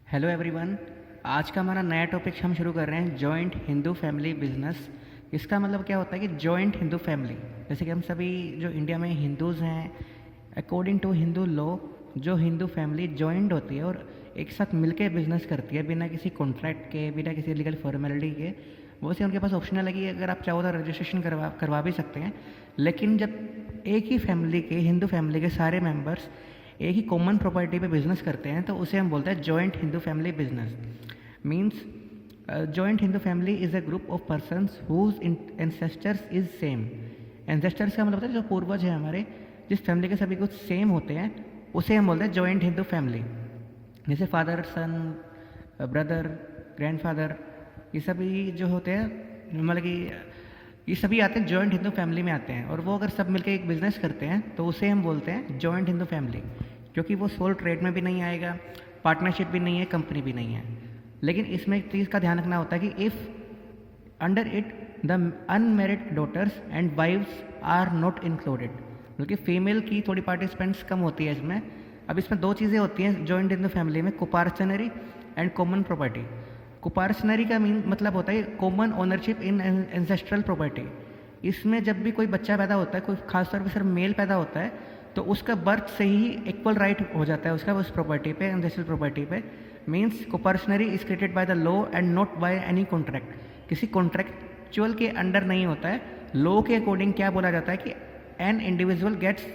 Hello everyone. आज का हमारा नया टॉपिक हम शुरू कर रहे हैं जॉइंट हिंदू फैमिली बिजनेस। इसका मतलब क्या होता है कि जॉइंट हिंदू फैमिली, जैसे कि हम सभी जो इंडिया में हिंदूज़ हैं, अकॉर्डिंग टू हिंदू लॉ जो हिंदू फैमिली जॉइंट होती है और एक साथ मिलके बिजनेस करती है बिना किसी कॉन्ट्रैक्ट के, बिना किसी लीगल फॉर्मेलिटी के। वो से उनके पास ऑप्शनल है कि अगर आप चाहो तो रजिस्ट्रेशन करवा भी सकते हैं। लेकिन जब एक ही फैमिली के, हिंदू फैमिली के सारे मेंबर्स एक ही कॉमन प्रॉपर्टी पे बिजनेस करते हैं तो उसे हम बोलते हैं joint Hindu family business. Means joint Hindu family is a group of persons whose ancestors is same. Ancestors का मतलब होता है जो पूर्वज हैं हमारे, जिस फैमिली के सभी कुछ सेम होते हैं उसे हम बोलते हैं जॉइंट हिंदू फैमिली। जैसे फादर, सन, ब्रदर, ग्रैंडफादर, ये सभी जो होते हैं मतलब कि ये सभी आते हैं जॉइंट हिंदू फैमिली में आते हैं। और वो अगर सब मिलकर एक बिजनेस करते हैं तो उसे हम बोलते हैं जॉइंट हिंदू फैमिली, क्योंकि वो सोल ट्रेड में भी नहीं आएगा, पार्टनरशिप भी नहीं है, कंपनी भी नहीं है। लेकिन इसमें एक चीज़ का ध्यान रखना होता है कि if under it the unmarried daughters and wives are not included, बल्कि फीमेल की थोड़ी पार्टिसिपेंट्स कम होती है इसमें। अब इसमें दो चीज़ें होती हैं जॉइंट हिंदू फैमिली में, coparcenary and common property. Coparcenary का मतलब होता है कॉमन ओनरशिप इन एंसेस्ट्रल प्रॉपर्टी। इसमें जब भी कोई बच्चा पैदा होता है, कोई खासतौर पर सिर्फ मेल पैदा होता है, तो उसका बर्थ से ही इक्वल राइट हो जाता है उसका उस प्रॉपर्टी पे, एंसेस्ट्रल प्रॉपर्टी पे। Means coparcenary is created by the law and not by any contract. किसी कॉन्ट्रैक्चुअल के अंडर नहीं होता है। लॉ के अकॉर्डिंग क्या बोला जाता है कि an individual gets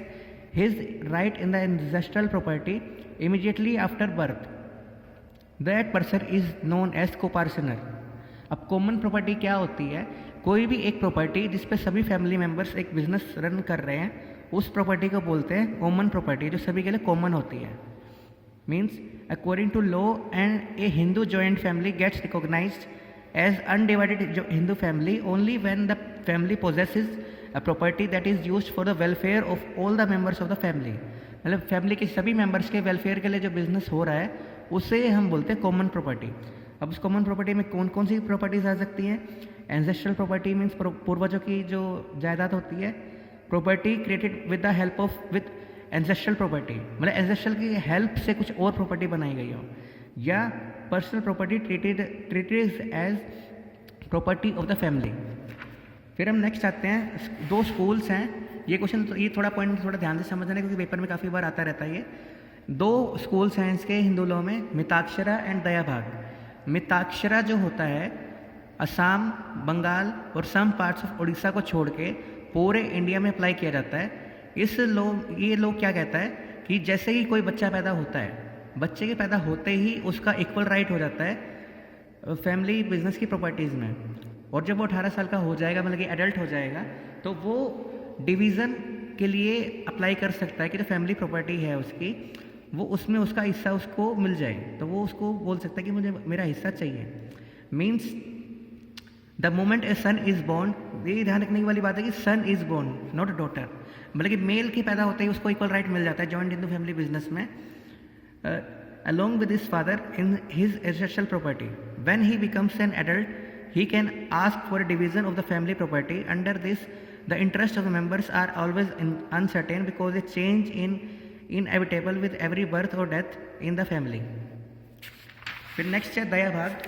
his right in the ancestral property immediately after birth. That person is known as coparcener. अब कॉमन प्रॉपर्टी क्या होती है? कोई भी एक प्रॉपर्टी जिस पे सभी फैमिली मेंबर्स एक बिजनेस रन कर रहे हैं, उस प्रॉपर्टी को बोलते हैं कॉमन प्रॉपर्टी, जो सभी के लिए कॉमन होती है। Means according to law and a Hindu joint family gets recognised as undivided Hindu family only when the family possesses a property that is used for the welfare of all the members of the family. मतलब family के सभी members के welfare के लिए जो business हो रहा है उसे हम बोलते हैं कॉमन प्रॉपर्टी। अब उस कॉमन प्रॉपर्टी में कौन कौन सी प्रॉपर्टीज आ सकती हैं? एंसेस्ट्रल प्रॉपर्टी मीन्स पूर्वजों की जो जायदाद होती है। Property created with the help of with ancestral property, मतलब एंसेस्ट्रल की हेल्प से कुछ और प्रॉपर्टी बनाई गई हो। या personal property treated as property of the family. फिर हम नेक्स्ट आते हैं, दो स्कूल्स हैं। ये क्वेश्चन, ये थोड़ा पॉइंट थोड़ा ध्यान से समझना है क्योंकि पेपर में काफ़ी बार आता रहता है। ये दो स्कूल्स हैं इसके हिंदू लॉ में, मिताक्षरा एंड दया भाग। मिताक्षरा जो होता है असम, बंगाल और सम पार्ट्स ऑफ उड़ीसा को छोड़ के पूरे इंडिया में अप्लाई किया जाता है। ये लॉ क्या कहता है कि जैसे ही कोई बच्चा पैदा होता है, बच्चे के पैदा होते ही उसका इक्वल राइट हो जाता है फैमिली बिजनेस की प्रॉपर्टीज़ में। और जब वो 18 साल का हो जाएगा, मतलब कि एडल्ट हो जाएगा, तो वो डिवीज़न के लिए अप्लाई कर सकता है कि जो फैमिली प्रॉपर्टी है उसकी, वो उसमें उसका हिस्सा उसको मिल जाए। तो वो उसको बोल सकता है कि मुझे मेरा हिस्सा चाहिए। Means the moment a son is born, ये ध्यान रखने की वाली बात है कि son is born not a daughter, मतलब कि मेल की पैदा होते ही उसको इक्वल राइट मिल जाता है जॉइंट हिंदू फैमिली बिजनेस में, along with his father in his ancestral property. When he becomes an adult, he can ask for a division of the family property. Under this, the interests of the members are always uncertain because a change in inevitable with every birth or death in the family. फिर next है दया भाग।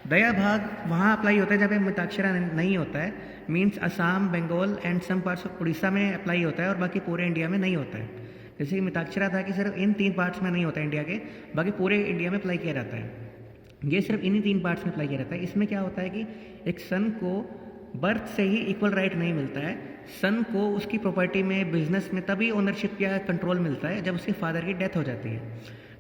दया भाग वहाँ apply होता है जब मिताक्षरा नहीं होता है। Means Assam, Bengal and some parts of Orissa में अप्लाई होता है और बाकी पूरे इंडिया में नहीं होता है। जैसे कि मिताक्षरा था कि सिर्फ इन 3 पार्ट्स में नहीं होता है इंडिया के, बाकी पूरे इंडिया में अप्लाई किया जाता है। ये सिर्फ इन्हीं 3 पार्ट्स में अप्लाई किया जाता है। इसमें क्या होता है कि एक सन को बर्थ से ही इक्वल राइट नहीं मिलता है। सन को उसकी प्रॉपर्टी में, बिजनेस में तभी ओनरशिप या कंट्रोल मिलता है जब उसके फादर की डेथ हो जाती है।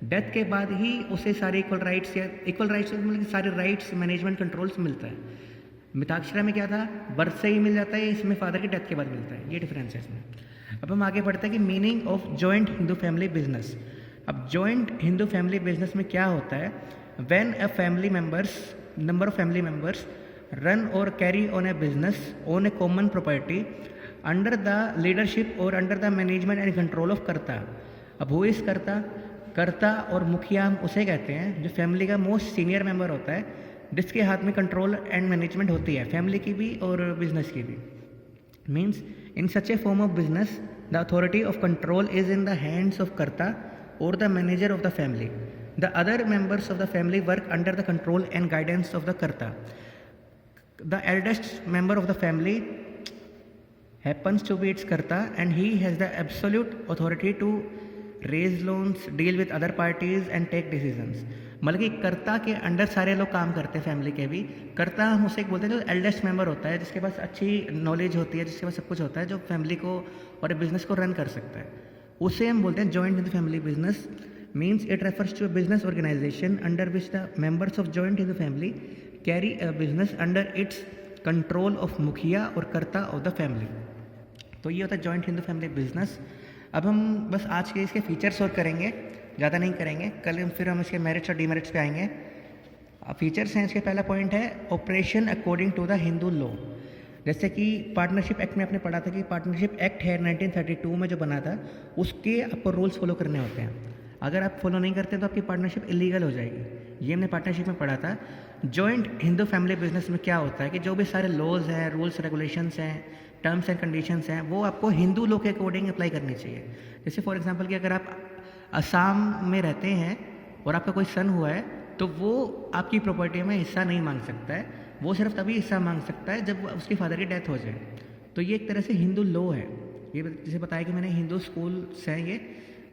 डेथ के बाद ही उसे सारे इक्वल राइट्स मतलब सारे राइट्स, मैनेजमेंट, कंट्रोल्स मिलता है। मिताक्षरा में क्या था, बर्थ से ही मिल जाता है, इसमें फादर की डेथ के बाद मिलता है। ये डिफरेंस है इसमें। अब हम आगे बढ़ते हैं कि meaning of joint Hindu family business. अब जॉइंट हिंदू फैमिली बिजनेस में क्या होता है? When a family members, number of family members run or carry on a business on a common property under the leadership or under the management and control of कर्ता। अब who is कर्ता? कर्ता और मुखिया हम उसे कहते हैं जो फैमिली का मोस्ट सीनियर मेंबर होता है, जिसके हाथ में कंट्रोल एंड मैनेजमेंट होती है, फैमिली की भी और बिजनेस की भी। Means in such a form of business the authority of control is in the hands of karta or the manager of the family. The other members of the family work under the control and guidance of the karta. The eldest member of the family happens to be its karta and he has the absolute authority to raise loans, deal with other parties and take decisions. मतलब कि कर्ता के under सारे लोग काम करते हैं family के भी. कर्ता हम उसे बोलते हैं जो एल्डेस्ट मेंबर होता है, जिसके पास अच्छी नॉलेज होती है, जिसके पास सब कुछ होता है, जो फैमिली को और बिजनेस को रन कर सकता है, उसे हम बोलते हैं joint in the family business. Means it refers to a business organisation under which the members of joint in the family carry a business under its control of मुखिया और कर्ता ऑफ द फैमिली. तो ये होता है joint Hindu family business. अब हम बस आज के इसके फीचर्स और करेंगे, ज़्यादा नहीं करेंगे. कल फिर हम इसके मेरिट्स और डीमेरिट्स पे आएंगे. फीचर्स हैं इसके. पहला पॉइंट है operation according to the Hindu law. जैसे कि पार्टनरशिप एक्ट में आपने पढ़ा था कि पार्टनरशिप एक्ट है 1932 में जो बना था, उसके आपको रूल्स फॉलो करने होते हैं. अगर आप फॉलो नहीं करते तो आपकी पार्टनरशिप इलीगल हो जाएगी. ये हमने पार्टनरशिप में पढ़ा था. जॉइंट हिंदू फैमिली बिजनेस में क्या होता है कि जो भी सारे लॉज हैं, रूल्स रेगुलेशंस हैं, टर्म्स एंड कंडीशंस हैं, वो आपको हिंदू लॉ के अकॉर्डिंग अप्लाई करनी चाहिए. जैसे फॉर एग्जांपल कि अगर आप असम में रहते हैं और आपका कोई सन हुआ है, तो वो आपकी प्रॉपर्टी में हिस्सा नहीं मांग सकता है. वो सिर्फ तभी हिस्सा मांग सकता है जब उसके फादर की डेथ हो जाए. तो ये एक तरह से हिंदू लॉ है. ये जैसे बताया कि मैंने हिंदू स्कूल्स हैं ये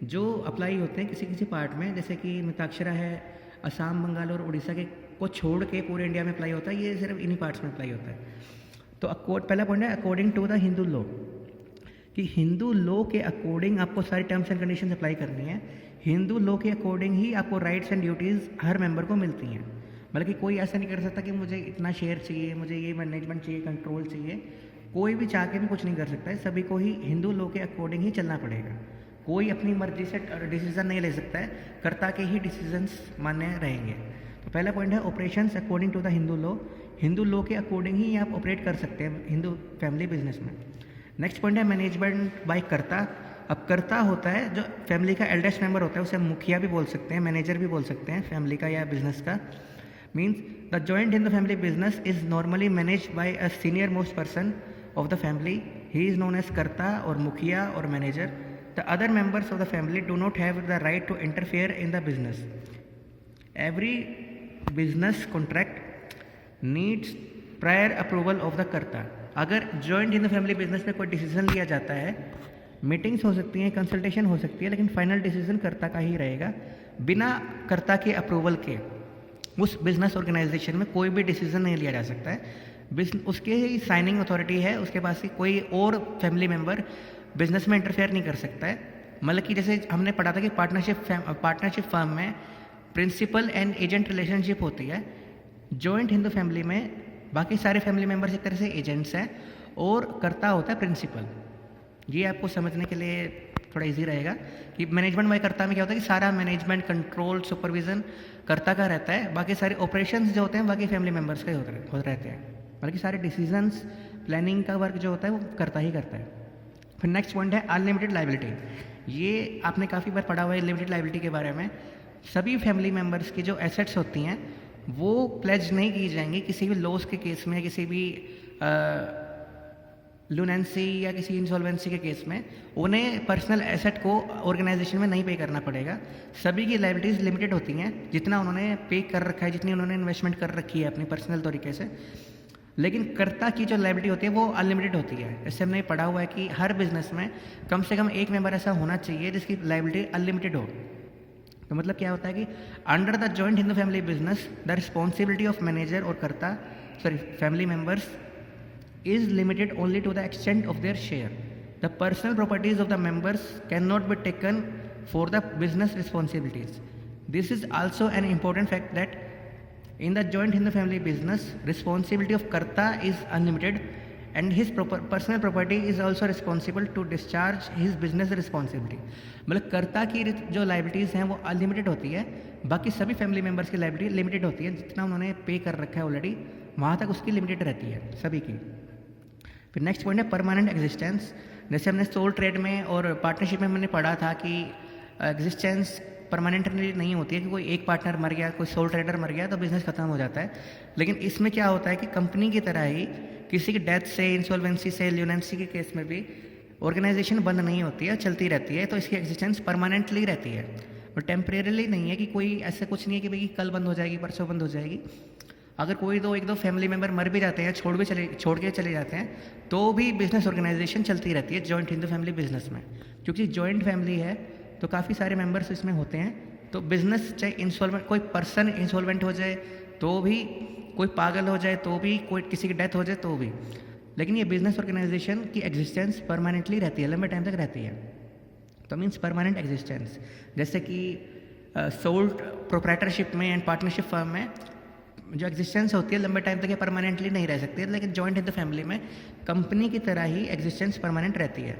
जो अप्लाई होते हैं किसी किसी पार्ट में. जैसे कि मिताक्षरा है, असम, बंगाल और उड़ीसा के को छोड़ के पूरे इंडिया में अप्लाई होता है. ये सिर्फ इन्हीं पार्ट्स में अप्लाई होता है. तो पहला पॉइंट है according to the Hindu law, कि हिंदू लॉ के अकॉर्डिंग आपको सारी टर्म्स एंड कंडीशंस अप्लाई करनी है. हिंदू लॉ के अकॉर्डिंग ही आपको rights and duties her member को मिलती हैं. मतलब कि कोई ऐसा नहीं कर सकता कि मुझे इतना शेयर चाहिए, मुझे ये मैनेजमेंट चाहिए, कंट्रोल चाहिए. कोई भी चाह के भी कुछ नहीं कर सकता है. सभी को ही हिंदू लॉ के अकॉर्डिंग ही चलना पड़ेगा. कोई अपनी मर्जी से डिसीजन नहीं ले सकता है. कर्ता के ही डिसीजंस मान्य रहेंगे. तो पहला पॉइंट है operations according to the Hindu law. Hindu law के अकॉर्डिंग ही आप ऑपरेट कर सकते हैं हिंदू फैमिली बिजनेस में. नेक्स्ट पॉइंट है मैनेजमेंट बाय कर्ता. अब कर्ता होता है जो फैमिली का एल्डेस्ट मेंबर होता है, उसे हम मुखिया भी बोल सकते हैं, मैनेजर भी बोल सकते हैं फैमिली का या बिजनेस का. Means the joint Hindu family business is normally manage by a senior most person of the family. He is known as karta और मुखिया और manager. The other members of the family do not have the right to interfere in the business. Every business contract needs prior approval of the karta. अगर joint in the family business में कोई decision लिया जाता है, meetings हो सकती हैं, consultation हो सकती है, लेकिन फाइनल डिसीजन कर्ता का ही रहेगा. बिना कर्ता के अप्रूवल के उस बिजनेस ऑर्गेनाइजेशन में कोई भी डिसीजन नहीं लिया जा सकता है. उसके ही साइनिंग अथॉरिटी है, उसके पास ही कोई और फैमिली मेम्बर बिजनेस में इंटरफेयर नहीं कर सकता है. मतलब कि जैसे हमने पढ़ा था कि पार्टनरशिप फर्म में प्रिंसिपल एंड एजेंट रिलेशनशिप होती है. जॉइंट हिंदू फैमिली में बाकी सारे फैमिली मेम्बर्स एक तरह से एजेंट्स हैं और कर्ता होता है प्रिंसिपल. ये आपको समझने के लिए थोड़ा इजी रहेगा कि मैनेजमेंट बाय कर्ता में क्या होता है कि सारा मैनेजमेंट, कंट्रोल, सुपरविजन कर्ता का रहता है. बाकी सारे ऑपरेशंस जो होते हैं बाकी फैमिली मेम्बर्स के होते रहते हैं. बल्कि सारे डिसीजंस, प्लानिंग का वर्क जो होता है वो कर्ता ही करता है. फिर नेक्स्ट पॉइंट है अनलिमिटेड लायबिलिटी. ये आपने काफ़ी बार पढ़ा हुआ है लिमिटेड लायबिलिटी के बारे में. सभी फैमिली मेम्बर्स की जो एसेट्स होती हैं वो प्लेज नहीं की जाएंगी किसी भी लॉस के केस में, किसी भी लूनेंसी या किसी इंसॉल्वेंसी के केस में. उन्हें पर्सनल एसेट को ऑर्गेनाइजेशन में नहीं पे करना पड़ेगा. सभी की लायबिलिटीज़ लिमिटेड होती हैं, जितना उन्होंने पे कर रखा है, जितनी उन्होंने इन्वेस्टमेंट कर रखी है अपनी पर्सनल तरीके से. लेकिन कर्ता की जो लायबिलिटी होती है वो अनलिमिटेड होती है. इससे हमने पढ़ा हुआ है कि हर बिजनेस में कम से कम एक मेंबर ऐसा होना चाहिए जिसकी लायबिलिटी अनलिमिटेड हो. तो मतलब क्या होता है कि under the joint Hindu family business the responsibility of manager और कर्ता family members is limited only to the extent of their share. The personal properties of the members cannot be taken for the business responsibilities. This is also an important fact that in the joint Hindu family business, responsibility of Karta is unlimited and his personal property is also responsible to discharge his business responsibility. मतलब कर्ता की जो liabilities हैं वो unlimited होती है, बाकी सभी फैमिली मेम्बर्स की लाइबिलिटी लिमिटेड होती है. जितना उन्होंने पे कर रखा है ऑलरेडी वहाँ तक उसकी लिमिटेड रहती है सभी की. फिर नेक्स्ट पॉइंट है परमानेंट एग्जिस्टेंस. जैसे हमने सोल ट्रेड में और पार्टनरशिप में हमने पढ़ा था कि एग्जिस्टेंस परमानेंटली नहीं होती है कि कोई एक पार्टनर मर गया, कोई सोल ट्रेडर मर गया तो बिजनेस खत्म हो जाता है. लेकिन इसमें क्या होता है कि कंपनी की तरह ही किसी की डेथ से, इंसॉल्वेंसी से, ल्यूनेंसी के केस में भी ऑर्गेनाइजेशन बंद नहीं होती है, चलती रहती है. तो इसकी एग्जिस्टेंस परमानेंटली रहती है. और टेम्परेरली नहीं है कि कोई ऐसा कुछ नहीं है कि भाई कल बंद हो जाएगी, परसों बंद हो जाएगी। अगर कोई एक दो फैमिली मेम्बर मर भी जाते हैं, छोड़ के चले जाते हैं, तो भी बिजनेस ऑर्गेनाइजेशन चलती रहती है जॉइंट हिंदू फैमिली बिजनेस में। क्योंकि जॉइंट फैमिली है तो काफ़ी सारे मेंबर्स इसमें होते हैं, तो बिजनेस चाहे इंसॉल्वेंट, कोई पर्सन इंसॉल्वेंट हो जाए तो भी, कोई पागल हो जाए तो भी, कोई किसी की डेथ हो जाए तो भी, लेकिन ये बिजनेस ऑर्गेनाइजेशन की एग्जिस्टेंस परमानेंटली रहती है, लंबे टाइम तक रहती है। तो मीन्स परमानेंट एग्जिस्टेंस, जैसे कि सोल्ड प्रोप्राइटरशिप में एंड पार्टनरशिप फर्म में जो एग्जिस्टेंस होती है लंबे टाइम तक ये परमानेंटली नहीं रह सकती है, लेकिन जॉइंट हिंदू फैमिली में कंपनी की तरह ही एग्जिस्टेंस परमानेंट रहती है।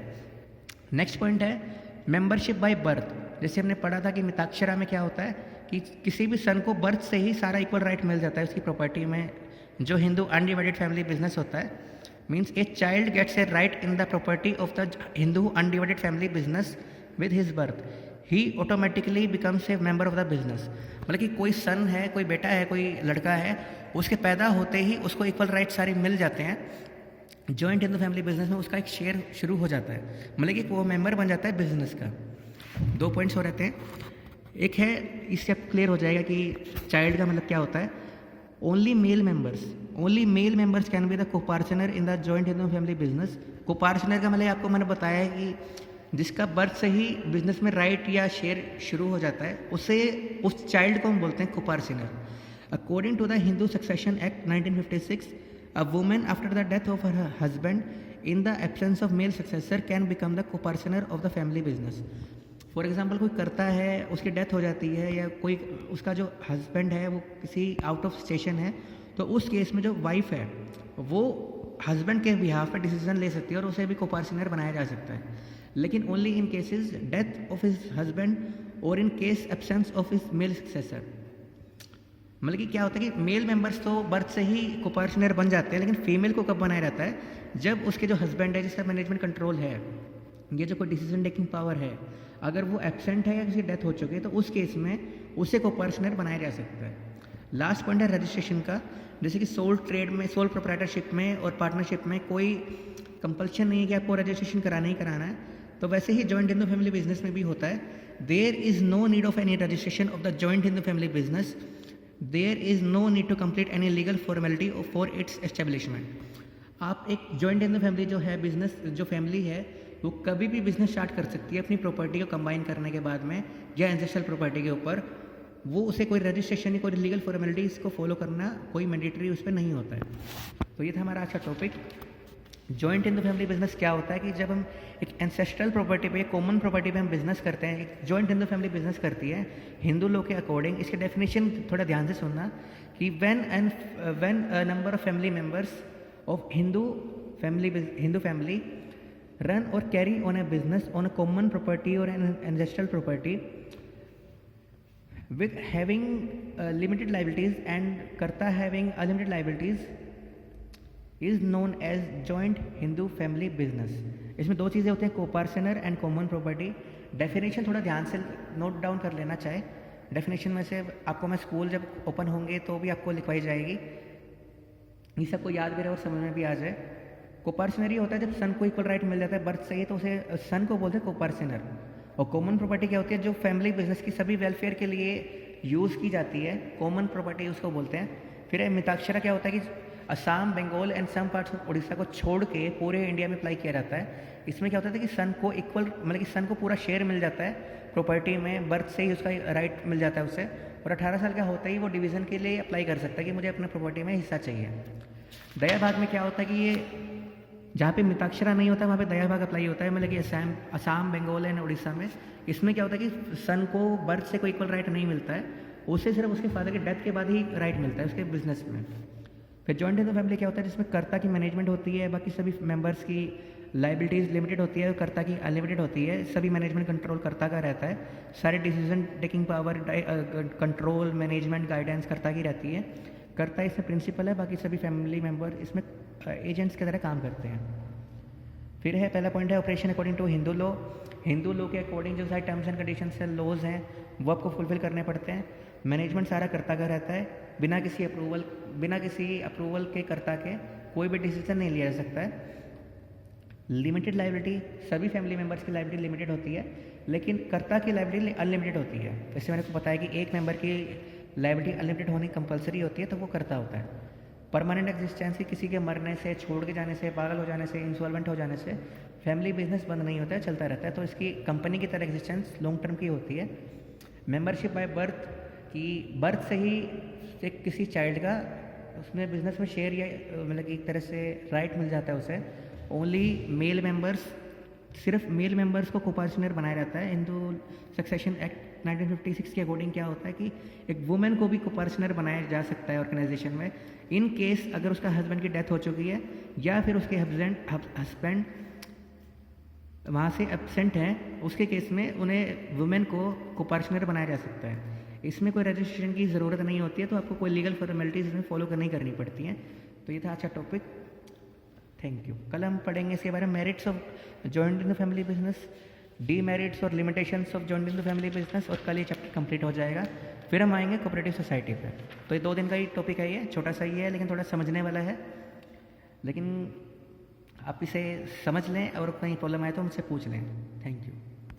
नेक्स्ट पॉइंट है मेंबरशिप बाय बर्थ। जैसे हमने पढ़ा था कि मिताक्षरा में क्या होता है कि किसी भी सन को बर्थ से ही सारा इक्वल राइट मिल जाता है उसकी प्रॉपर्टी में। जो हिंदू अनडिवाइडेड फैमिली बिजनेस होता है, means a child gets a right in the property of the Hindu undivided family business with his birth, he automatically becomes a member of the business. मतलब कि कोई सन है, कोई बेटा है, कोई लड़का है, उसके पैदा होते ही उसको इक्वल राइट सारे मिल जाते हैं। जॉइंट हिंदू फैमिली बिजनेस में उसका एक शेयर शुरू हो जाता है, मतलब कि वो मेंबर बन जाता है बिजनेस का। 2 पॉइंट्स हो रहते हैं। एक है, इससे अब क्लियर हो जाएगा कि चाइल्ड का मतलब क्या होता है। Only male members can be the copartner in the joint Hindu family business. Copartner का मतलब आपको मैंने बताया है कि जिसका बर्थ से ही बिजनेस में राइट या शेयर शुरू हो जाता है, उस चाइल्ड को हम बोलते हैं copartner. According to the Hindu succession act 1956, a women after the death of her husband in the absence of male successor can become the copartner of the family business. For example कोई करता है, उसकी death हो जाती है, या कोई उसका जो हस्बैंड है वो किसी आउट ऑफ स्टेशन है, तो उस केस में जो वाइफ है वो हस्बैंड के बिहाफ पे डिसीजन ले सकती है और उसे भी कोपार्टनर बनाया जा सकता है, लेकिन only in cases death of his husband और in case absence of his male successor. मतलब कि क्या होता है कि मेल मेंबर्स तो बर्थ से ही कोपार्टनर बन जाते हैं, लेकिन फीमेल को कब बनाया जाता है, जब उसके जो हस्बैंड है, जिसका मैनेजमेंट कंट्रोल है, ये जो कोई डिसीजन टेकिंग पावर है, अगर वो एब्सेंट है या किसी डेथ हो चुकी है, तो उस केस में उसे कोपार्टनर बनाया जा सकता है। लास्ट पॉइंट है रजिस्ट्रेशन का। जैसे कि सोल ट्रेड में, सोल प्रोप्राइटरशिप में और पार्टनरशिप में कोई कंपल्शन नहीं है कि आपको रजिस्ट्रेशन कराना ही कराना है, तो वैसे ही जॉइंट हिंदू फैमिली बिजनेस में भी होता है। There is no need of any registration of the joint Hindu family business, there is no need to complete any legal formality for its establishment. आप एक जॉइंट हिंदू फैमिली जो है, बिजनेस जो फैमिली है, वो कभी भी बिजनेस स्टार्ट कर सकती है अपनी प्रॉपर्टी को कंबाइन करने के बाद में, या एंसेस्ट्रल प्रॉपर्टी के ऊपर। वो उसे कोई रजिस्ट्रेशन या कोई लीगल फॉर्मेलिटीज़ को फॉलो करना कोई मैंडेटरी उस पर नहीं होता है। तो ये था हमारा अच्छा topic, joint Hindu family business क्या होता है। कि जब हम एक एंसेस्ट्रल प्रॉपर्टी पे, कॉमन प्रॉपर्टी पे हम बिजनेस करते हैं, एक जॉइंट हिंदू फैमिली बिजनेस करती है हिंदू लॉ के अकॉर्डिंग। इसके डेफिनेशन थोड़ा ध्यान से सुनना कि when a number of family members of Hindu family run or carry on a business on a common property or an ancestral property with having limited liabilities and karta having unlimited liabilities is known as joint Hindu family business। इसमें 2 चीज़ें होती हैं, कोपार्टनर and common property. Definition थोड़ा ध्यान से note down कर लेना चाहे। डेफिनेशन में से आपको मैं स्कूल जब ओपन होंगे तो भी आपको लिखवाई जाएगी, ये सबको याद भी रहे और समझ में भी आ जाए। कोपार्टनर होता है जब सन को इक्वल राइट मिल जाता है बर्थ से ही, तो उसे सन को बोलते हैं कोपार्टनर। और कॉमन प्रॉपर्टी क्या होती है, जो फैमिली बिजनेस की सभी वेलफेयर के लिए यूज़ की जाती है, कॉमन प्रॉपर्टी उसको बोलते हैं। फिर मिताक्षरा क्या होता है कि Assam, Bengal and some parts of Orissa को छोड़ के पूरे इंडिया में अप्लाई किया जाता है। इसमें क्या होता है कि सन को इक्वल, मतलब कि सन को पूरा शेयर मिल जाता है प्रॉपर्टी में, बर्थ से ही उसका राइट मिल जाता है उसे, और 18 साल का होता ही वो डिवीज़न के लिए अप्लाई कर सकता है कि मुझे अपने प्रॉपर्टी में हिस्सा चाहिए। दया भाग में क्या होता है कि ये जहाँ पे मिताक्षरा नहीं होता वहाँ पे दया भाग अप्लाई होता है, मतलब कि असम, बंगाल एंड उड़ीसा में। इसमें क्या होता है कि सन को बर्थ से कोई इक्वल राइट नहीं मिलता है, उसे सिर्फ उसके फादर की डेथ के बाद ही राइट मिलता है उसके बिजनेस में। फिर जॉइंट हिंदू फैमिली क्या होता है, जिसमें कर्ता की मैनेजमेंट होती है, बाकी सभी मेंबर्स की लाइबिलिटीज़ लिमिटेड होती है और कर्ता की अनलिमिटेड होती है। सभी मैनेजमेंट कंट्रोल कर्ता का रहता है, सारे decision taking power, control, management, guidance कर्ता की रहती है। कर्ता इसमें प्रिंसिपल है, बाकी सभी फैमिली मेंबर इसमें एजेंट्स की तरह काम करते हैं। फिर है पहला पॉइंट है operation according to Hindu law. Hindu law के अकॉर्डिंग जो सारे टर्म्स एंड कंडीशंस है, लॉज हैं, वो आपको फुलफिल करने पड़ते हैं। मैनेजमेंट सारा कर्ता का रहता है, बिना किसी अप्रूवल के कर्ता के कोई भी डिसीजन नहीं लिया जा सकता है। लिमिटेड लाइबिलिटी, सभी फैमिली मेम्बर्स की लाइबिलिटी लिमिटेड होती है, लेकिन कर्ता की लायबिलिटी अनलिमिटेड होती है। जैसे मैंने को बताया कि एक मेंबर की लायबिलिटी अनलिमिटेड होनी कंपलसरी होती है, तो वो कर्ता होता है। परमानेंट एग्जिस्टेंस की किसी के मरने से, छोड़ के जाने से, पागल हो जाने से, इंसॉल्वेंट हो जाने से फैमिली बिजनेस बंद नहीं होता है, चलता रहता है। तो इसकी कंपनी की तरह एग्जिस्टेंस लॉन्ग टर्म की होती है। मेंबरशिप बाय बर्थ की बर्थ से ही एक किसी चाइल्ड का उसमें बिजनेस में शेयर या मतलब कि एक तरह से राइट मिल जाता है उसे। ओनली मेल मेंबर्स, सिर्फ मेल मेंबर्स को कोपार्टनर बनाया जाता है। हिंदू सक्सेशन एक्ट 1956 के अकॉर्डिंग क्या होता है कि एक वुमेन को भी कोपार्टनर बनाया जा सकता है ऑर्गेनाइजेशन में, इन केस अगर उसका हस्बैंड की डेथ हो चुकी है या फिर उसके हस्बैंड वहाँ से एब्सेंट हैं, उसके केस में उन्हें वुमेन को कोपार्टनर बनाया जा सकता है। इसमें कोई रजिस्ट्रेशन की ज़रूरत नहीं होती है, तो आपको कोई लीगल फॉर्मेलिटीज़ इसमें फॉलो नहीं करनी पड़ती हैं। तो ये था अच्छा टॉपिक। Thank you. कल हम पढ़ेंगे इसके बारे में merits of joint in the family business, demerits और limitations of joint in the family business, और कल ये चैप्टर कंप्लीट हो जाएगा। फिर हम आएंगे कोऑपरेटिव सोसाइटी पे। तो ये 2 दिन का ही टॉपिक है, ये छोटा सा ही है लेकिन थोड़ा समझने वाला है। लेकिन आप इसे समझ लें और कहीं प्रॉब्लम आए तो मुझसे पूछ लें। Thank you.